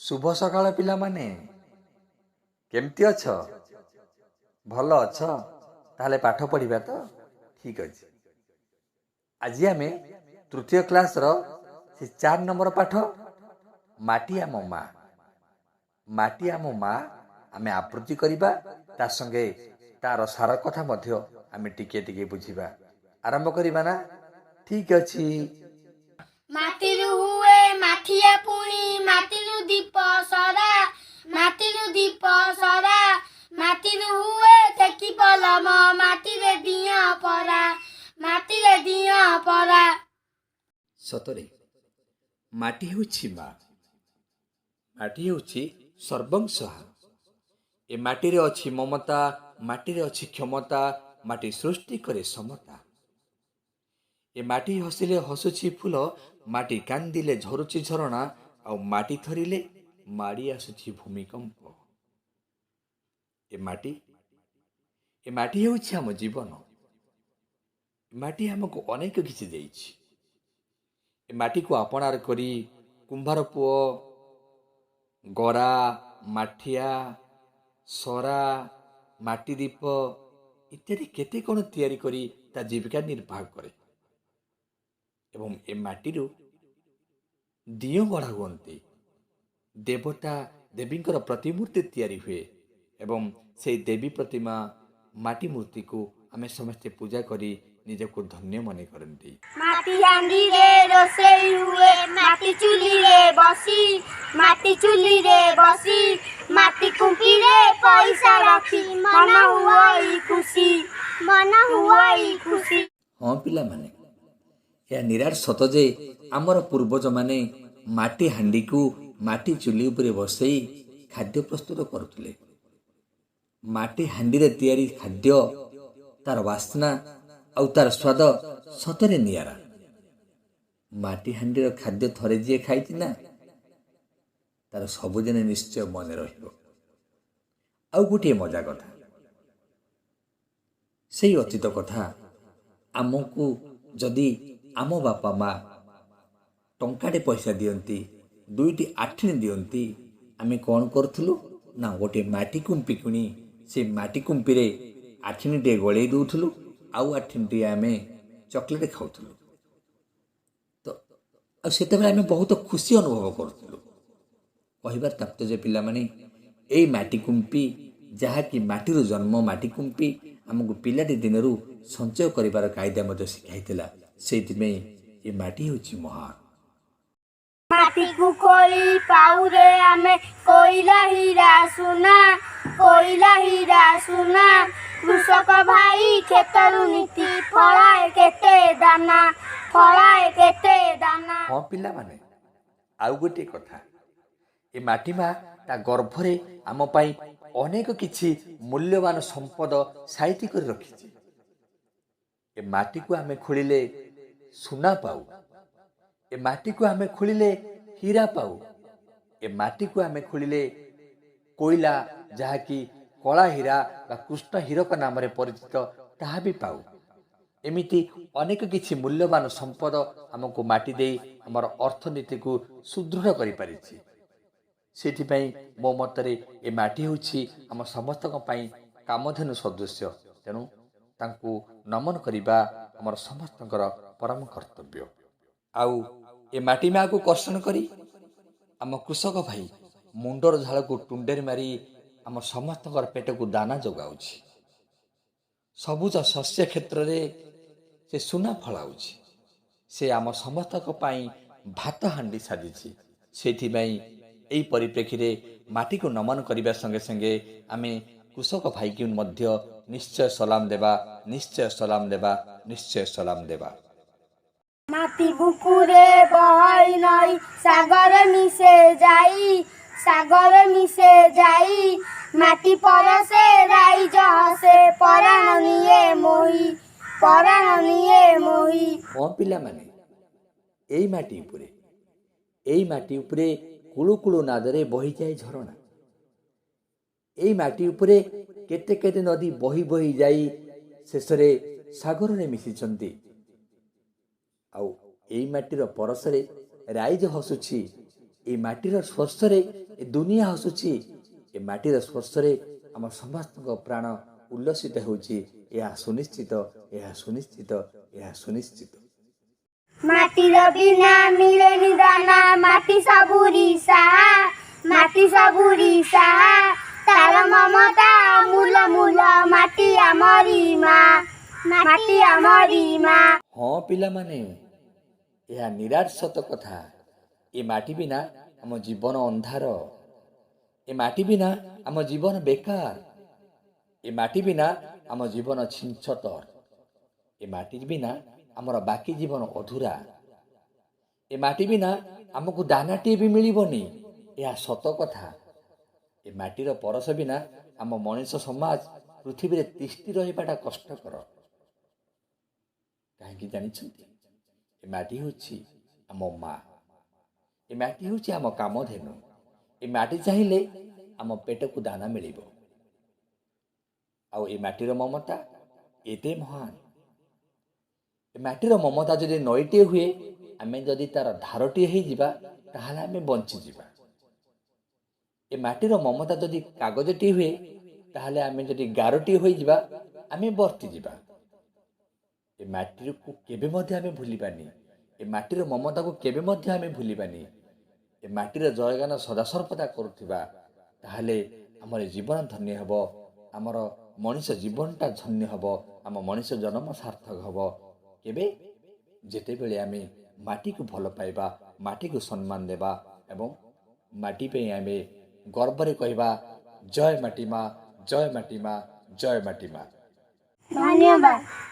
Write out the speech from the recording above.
शुभ सकाळ पिलामाने केमती अछ भल अछ ताहले पाठ पढ़िबा तो ठीक अच्छे। आज आम तृतीय क्लास रो से 4 नंबर पाठ माटी आम माँ माटी आम माँ आम आवृत्ति करवा ता संगे तार सार कथा मध्य आम टिके टिके बुझिबा। आरंभ करबा ना ठीक अछि। माटीरू हुए माठिया पुणी माटीरू दीप सरा माटीरू दीप सरा माटीरू हुए टेकी पलम माटीरे दिया परा माटीरे दिया परा। सतरे माटी होछि माँ माटी होछि सर्वं सहा। ए माटीरे अछि ममता माटीरे अछि क्षमता माटी सृष्टि करे समता। ए माटी हसिले हसुछि फूल माटी कांदिले झरुछि झरणा आ माटी थरिले माड़ी आसुछि भूमिकंप। ए माटी होछि आम जीवन। ए माटी हमको अनेक किछि देइछि। ए माटी को आपणार करी कुंभार पुओ गरा माठिया सरा माटी दीप इत्यादि केते कोन तैयारी करी ता जीविका निर्वाह करे। एवं ए माटीरू दियो गढ़ा हुअन्ति देवता देवींकर प्रतिमूर्ति तैयारी हुए एवं से देवी प्रतिमा माटी मूर्ति को आमे समस्ते पूजा करी निजको धन्य मने करन्ति। माटी हांडी रे रोसेई हुए माटी चुली रे बसी माटी कुंपी रे पैसा रखी मन हुआई खुशी। हाँ पिला माने या निराट सत जे आमर पूर्वज माने माटी हांडी को माटी चुली उपरे बसई खाद्य प्रस्तुत करुले। माटी हांडी रे तैयारी खाद्य तार वासना आउ तार स्वाद सतरे नियारा। माटी हांडीर खाद्य थरे जी खाई ना तार सबुदिन निश्चय मन रहिबो। आउ गोटे मजा कथा से अतीत कथा आमको जदि आम बापा माँ टंकाटे पैसा दियंती दुईटी आठिणी दियंती आमे कौन करूँ ना गोटे माटी कुंपी किणी से माटी कुंपी रे आठिणीटे गलई दौलु आउ आठिणीटे आमे चॉकलेट खाऊलु। तो से बहुत खुशी अनुभव करूँ। कहबार तात्पर्य पिला माने एई माटी कुंपी जहाँकि माटीर जन्म माटी कुंपी आमको पिलाटी दिनरू संचय करिवार कायदा मध्य शिखाइथिला। सेइथिमे ए माटी होछि महान। माटी को खोली पाउरे आमे कोइला हीरा सुना कृषक भाई खेतरु नीति फलाए केते दाना हाँ पिला माने आउ गोटे कथा ए माटी मा ता गर्भरे आम पाई अनेक किछि मूल्यवान संपद साइती कर रखिछि। ए माटी को आमे खोलिले सुना पाऊ ए माटी को आमे खोलिले हीरा पाऊ ए माटी को आमे खोलिले कोइला जहाँकि कला हीरा बा कृष्ण हीरक नाम रे परिचित ताहा भी पाऊ। एमिति अनेक किछि मूल्यवान संपद आमको माटी देई हमर अर्थनीति को सुदृढ़ करि परिछि। सेथिपई मो मतरे ए माटी होछि आम समस्तक पई कामधेनु सदृश्य। तेणु तांकु नमन करिबा हमर समस्तकर परम कर्तव्य। आउ ए माटी मा को कर्षण करी आम कृषक भाई मुंडर झाल को टुंडेर मारी आम समस्तकर पेट को दाना जोगाउछि। सबुज शस्य क्षेत्र रे से सुना फलाउछि। से आम समस्तक पई भात हांडी साजिछि। सेथिपई एई परिप्रेक्षी रे माटी को नमन करिबा संगे संगे आमे कृषक भाई की मध्य निश्चय सलाम देबा। माटी बुकुरे बहई नई सागर मिसे जाई माटी परसे राई जहसे पराण निये मोही। हाँ पिला माने एई माटी उपरे कुळु कुळु नादरे बही जाए झरणा। एई माटी उपरे केते केते नदी बही जाई शेषरे सागर रे मिसिचंती। आउ एई माटीर परसरे राई जे हसुछि এই ମାଟିର ସ୍ପର୍ଶରେ ଏ ଦୁନିଆ ହସୁଛି। ଏ ମାଟିର ସ୍ପର୍ଶରେ ଆମ ସମସ୍ତଙ୍କ ପ୍ରାଣ ଉଲ୍ଲସିତ ହେଉଛି। ଏହା ସୁନିଶ୍ଚିତ, ଏହା ସୁନିଶ୍ଚିତ, ଏହା ସୁନିଶ୍ଚିତ। ମାଟିର ବିନା ମିଳେନି ଦାନା, ମାଟି ସବୁରି ସାହା, ମାଟି ସବୁରି ସାହା। ତାର ମମତା ମୂଲ ମୂଲ, ମାଟି ଆମରି ମା, ମାଟି ଆମରି ମା। ହଁ ପିଲାମାନେ, ଏହା ନିରାଟ ସତ କଥା। ଏ ମାଟି ବିନା ଆମ ଜୀବନ ଅନ୍ଧାର। ଏ ମାଟି ବିନା ଆମ ଜୀବନ ବେକାର। ଏ ମାଟି ବିନା ଆମ ଜୀବନ ଛିଞ୍ଚତର। ଏ ମାଟି ବିନା ଆମର ବାକି ଜୀବନ ଅଧୁରା। ଏ ମାଟି ବିନା ଆମକୁ ଦାନାଟିଏ ବି ମିଳିବନି। ଏହା ସତ କଥା। ଏ ମାଟିର ପରଶ ବିନା ଆମ ମଣିଷ ସମାଜ ପୃଥିବୀରେ ତିଷ୍ଠି ରହିବାଟା କଷ୍ଟକର। କାହିଁକି ଜାଣିଛନ୍ତି? ଏ ମାଟି ହେଉଛି ଆମ ମା। ଏ ମାଟି ହେଉଛି ଆମ କାମଧେନୁ। ଏ ମାଟି ଚାହିଁଲେ ଆମ ପେଟକୁ ଦାନା ମିଳିବ। ଆଉ ଏ ମାଟିର ମମତା ଏତେ ମହାନ। ଏ ମାଟିର ମମତା ଯଦି ନଈଟିଏ ହୁଏ, ଆମେ ଯଦି ତାର ଧାରଟିଏ ହେଇଯିବା, ତାହେଲେ ଆମେ ବଞ୍ଚିଯିବା। ଏ ମାଟିର ମମତା ଯଦି କାଗଜଟିଏ ହୁଏ, ତାହେଲେ ଆମେ ଯଦି ଗାରଟିଏ ହୋଇଯିବା, ଆମେ ବର୍ତ୍ତିଯିବା। ଏ ମାଟିକୁ କେବେ ମଧ୍ୟ ଆମେ ଭୁଲିବାନି। ଏ ମାଟିର ମମତାକୁ କେବେ ମଧ୍ୟ ଆମେ ଭୁଲିବାନି। ଏ ମାଟିର ଜୟଗାନ ସଦାସର୍ବଦା କରୁଥିବା, ତାହେଲେ ଆମର ଜୀବନ ଧନ୍ୟ ହେବ। ଆମର ମଣିଷ ଜୀବନଟା ଧନ୍ୟ ହେବ। ଆମ ମଣିଷ ଜନ୍ମ ସାର୍ଥକ ହେବ। କେବେ? ଯେତେବେଳେ ଆମେ ମାଟିକୁ ଭଲ ପାଇବା, ମାଟିକୁ ସମ୍ମାନ ଦେବା ଏବଂ ମାଟି ପାଇଁ ଆମେ ଗର୍ବରେ କହିବା, ଜୟ ମାଟି ମା, ଜୟ ମାଟି ମା, ଜୟ ମାଟି ମା। ଧନ୍ୟବାଦ।